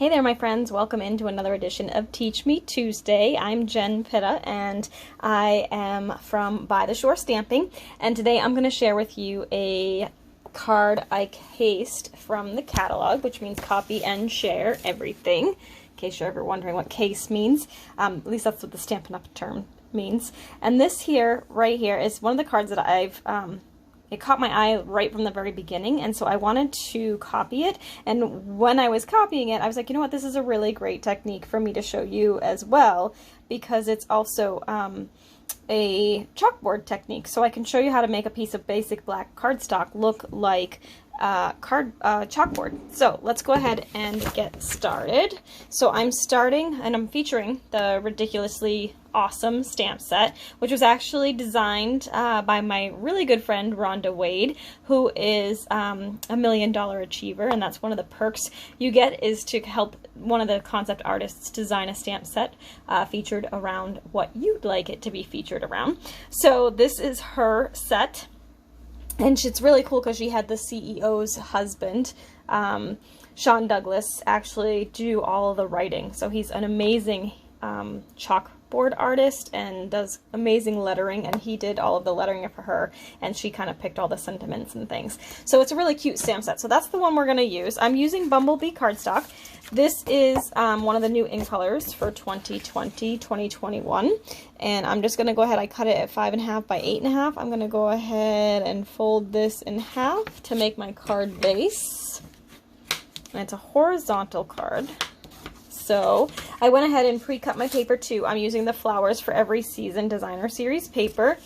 Hey there, my friends. Welcome into another edition of Teach Me Tuesday. I'm Jen Pitta, and I am from By the Shore Stamping, and today I'm going to share with you a card I cased from the catalog, which means copy and share everything, in case you're ever wondering what case means. At least that's what the Stampin' Up! Term means. And this here, right here, is one of the cards that I've it caught my eye right from the very beginning, and so I wanted to copy it. And when I was copying it, I was like, you know what, this is a really great technique for me to show you as well, because it's also a chalkboard technique. So I can show you how to make a piece of basic black cardstock look like chalkboard. So let's go ahead and get started. So I'm starting, and I'm featuring the ridiculously awesome stamp set, which was actually designed by my really good friend Rhonda Wade, who is a $1 million achiever, and that's one of the perks you get, is to help one of the concept artists design a stamp set featured around what you'd like it to be featured around. So this is her set. And it's really cool because she had the CEO's husband, Sean Douglas, actually do all of the writing. So he's an amazing chalkboard artist and does amazing lettering, and he did all of the lettering for her, and she kind of picked all the sentiments and things. So it's a really cute stamp set. So that's the one we're going to use. I'm using Bumblebee cardstock. This is one of the new ink colors for 2020-2021, and I'm just going to go ahead, I cut it at 5.5 by 8.5. I'm going to go ahead and fold this in half to make my card base, and it's a horizontal card. So I went ahead and pre-cut my paper too. I'm using the Flowers for Every Season Designer Series paper,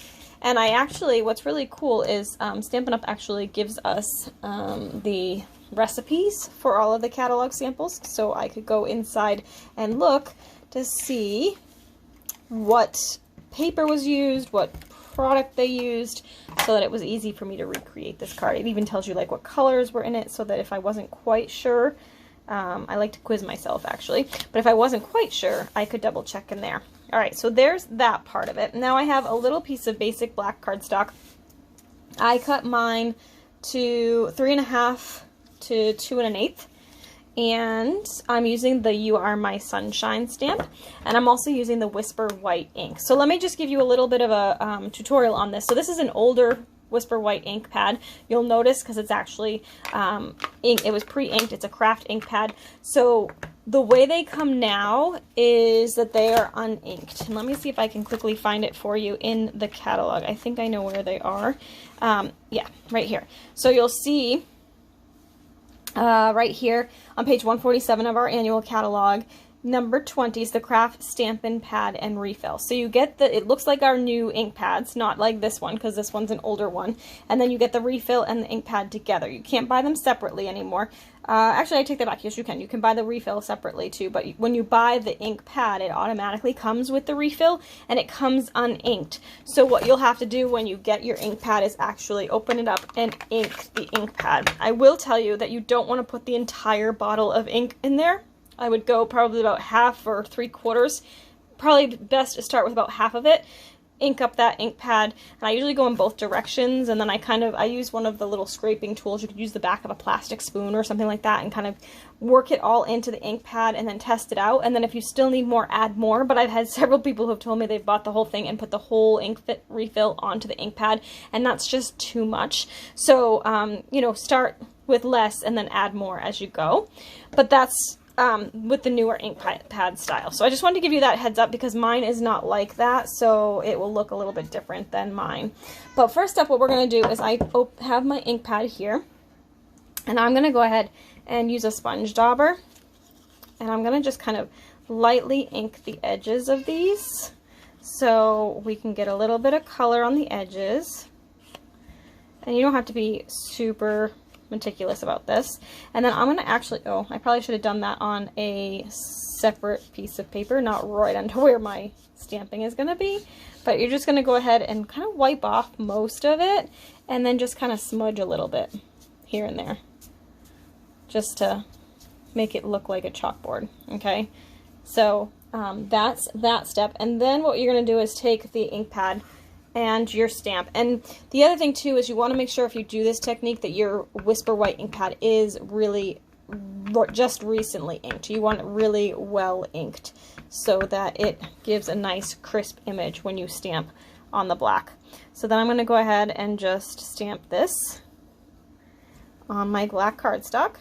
and I actually, what's really cool is Stampin' Up! Actually gives us the recipes for all of the catalog samples, so I could go inside and look to see what paper was used, what product they used, so that it was easy for me to recreate this card. It even tells you like what colors were in it, so that if I wasn't quite sure, I like to quiz myself actually, but if I wasn't quite sure, I could double check in there. Alright, so there's that part of it. Now I have a little piece of basic black cardstock. I cut mine to 3.5 to 2 1/8, and I'm using the You Are My Sunshine stamp, and I'm also using the Whisper White ink. So let me just give you a little bit of a tutorial on this. So this is an older Whisper White ink pad. You'll notice because it's actually ink, it was pre-inked, it's a craft ink pad. So the way they come now is that they are uninked. And let me see if I can quickly find it for you in the catalog. I think I know where they are. Yeah, right here. So you'll see right here on page 147 of our annual catalog, number 20 is the craft Stampin' Pad and Refill. So you get the, it looks like our new ink pads, not like this one because this one's an older one. And then you get the refill and the ink pad together. You can't buy them separately anymore. Actually, I take that back. Yes, you can. You can buy the refill separately too, but when you buy the ink pad, it automatically comes with the refill, and it comes uninked. So what you'll have to do when you get your ink pad is actually open it up and ink the ink pad. I will tell you that you don't want to put the entire bottle of ink in there. I would go probably about half or 3/4. Probably best to start with about half of it. Ink up that ink pad, and I usually go in both directions, and then I use one of the little scraping tools. You could use the back of a plastic spoon or something like that and kind of work it all into the ink pad and then test it out. And then if you still need more, add more. But I've had several people who have told me they've bought the whole thing and put the whole ink refill onto the ink pad, and that's just too much. So you know, start with less and then add more as you go. But that's with the newer ink pad style. So I just wanted to give you that heads up because mine is not like that, so it will look a little bit different than mine. But first up, what we're going to do is I have my ink pad here, and I'm going to go ahead and use a sponge dauber, and I'm going to just kind of lightly ink the edges of these so we can get a little bit of color on the edges. And you don't have to be super meticulous about this. And then I'm going to actually, oh, I probably should have done that on a separate piece of paper, not right onto where my stamping is going to be. But you're just going to go ahead and kind of wipe off most of it, and then just kind of smudge a little bit here and there, just to make it look like a chalkboard. Okay, so that's that step. And then what you're going to do is take the ink pad and your stamp. And the other thing too is you want to make sure if you do this technique that your Whisper White ink pad is really just recently inked. You want it really well inked so that it gives a nice crisp image when you stamp on the black. So then I'm going to go ahead and just stamp this on my black cardstock.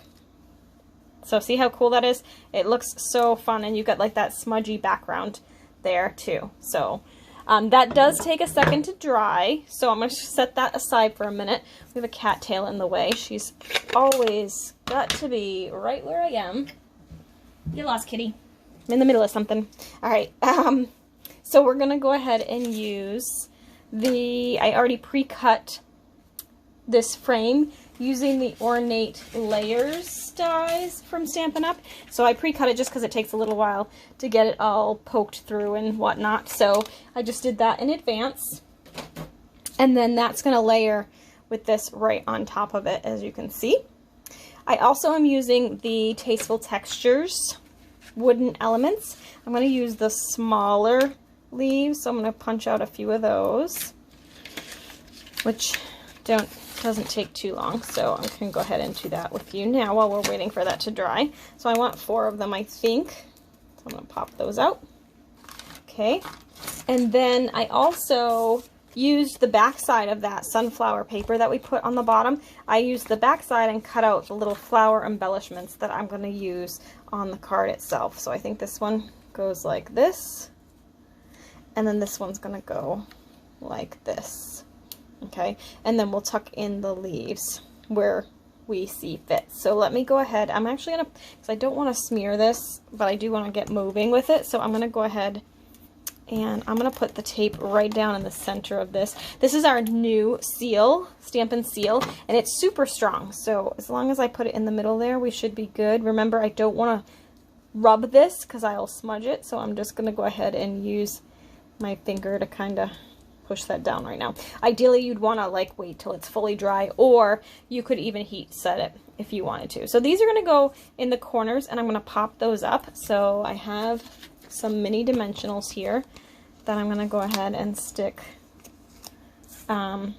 So see how cool that is? It looks so fun, and you got like that smudgy background there too. So that does take a second to dry, so I'm going to set that aside for a minute. We have a cattail in the way. She's always got to be right where I am. You lost, kitty. I'm in the middle of something. All right, so we're going to go ahead and use I already pre-cut this frame using the Ornate layers dies from Stampin' Up. So I pre-cut it just because it takes a little while to get it all poked through and whatnot. So I just did that in advance. And then that's going to layer with this right on top of it, as you can see. I also am using the Tasteful Textures wooden elements. I'm going to use the smaller leaves, so I'm going to punch out a few of those, which doesn't take too long, so I'm going to go ahead and do that with you now while we're waiting for that to dry. So I want 4 of them, I think. So I'm going to pop those out. Okay, and then I also used the back side of that sunflower paper that we put on the bottom. I used the back side and cut out the little flower embellishments that I'm going to use on the card itself. So I think this one goes like this, and then this one's going to go like this. Okay, and then we'll tuck in the leaves where we see fit. So let me go ahead. I'm actually going to, because I don't want to smear this, but I do want to get moving with it. So I'm going to go ahead and I'm going to put the tape right down in the center of this. This is our new seal, Stampin' Seal, and it's super strong. So as long as I put it in the middle there, we should be good. Remember, I don't want to rub this because I'll smudge it. So I'm just going to go ahead and use my finger to kind of push that down right now. Ideally, you'd want to like wait till it's fully dry, or you could even heat set it if you wanted to. So these are going to go in the corners, and I'm going to pop those up. So I have some mini dimensionals here that I'm going to go ahead and stick a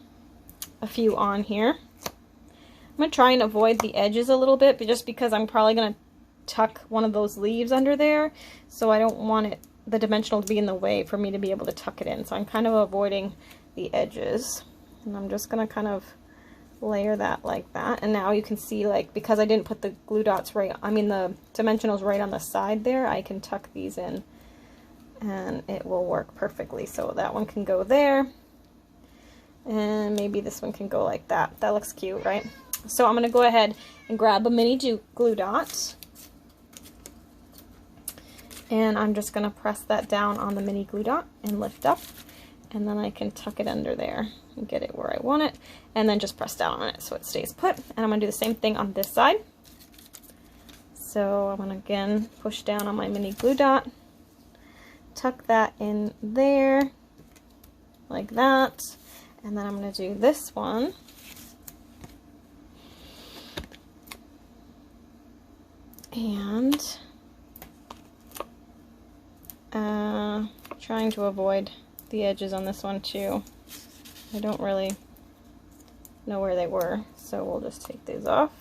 few on here. I'm going to try and avoid the edges a little bit, but just because I'm probably going to tuck one of those leaves under there, so I don't want the dimensional to be in the way for me to be able to tuck it in. So I'm kind of avoiding the edges, and I'm just going to kind of layer that like that. And now you can see, like, because I didn't put the glue dots the dimensionals right on the side there, I can tuck these in and it will work perfectly. So that one can go there, and maybe this one can go like that. That looks cute, right? So I'm going to go ahead and grab a mini glue dot, and I'm just going to press that down on the mini glue dot and lift up, and then I can tuck it under there and get it where I want it, and then just press down on it so it stays put. And I'm going to do the same thing on this side. So I'm going to again push down on my mini glue dot, tuck that in there like that, and then I'm going to do this one. And trying to avoid the edges on this one too. I don't really know where they were, so we'll just take these off.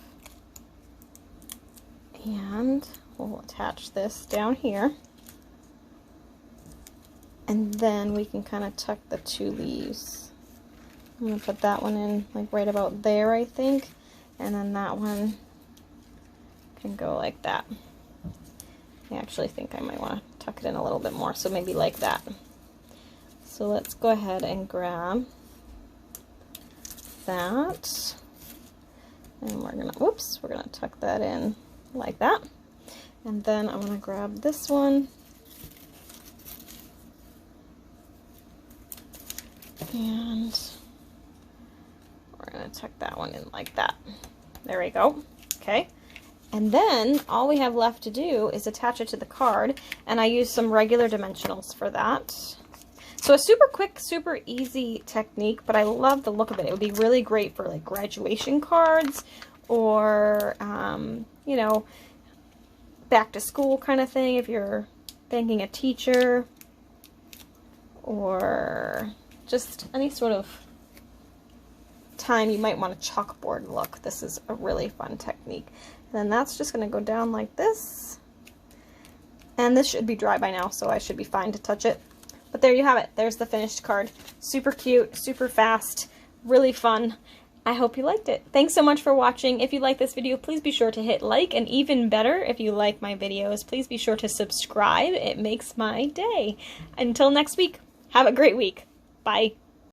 And we'll attach this down here. And then we can kind of tuck the 2 leaves. I'm going to put that one in like right about there, I think. And then that one can go like that. I actually think I might want to tuck it in a little bit more, so maybe like that. So let's go ahead and grab that, and we're gonna tuck that in like that. And then I'm gonna grab this one, and we're gonna tuck that one in like that. There we go. Okay. And then all we have left to do is attach it to the card, and I use some regular dimensionals for that. So a super quick, super easy technique, but I love the look of it. It would be really great for like graduation cards, or, you know, back to school kind of thing if you're thanking a teacher, or just any sort of time you might want a chalkboard look. This is a really fun technique. And then that's just going to go down like this. And this should be dry by now, so I should be fine to touch it. But there you have it. There's the finished card. Super cute, super fast, really fun. I hope you liked it. Thanks so much for watching. If you like this video, please be sure to hit like, and even better, if you like my videos, please be sure to subscribe. It makes my day. Until next week, have a great week. Bye.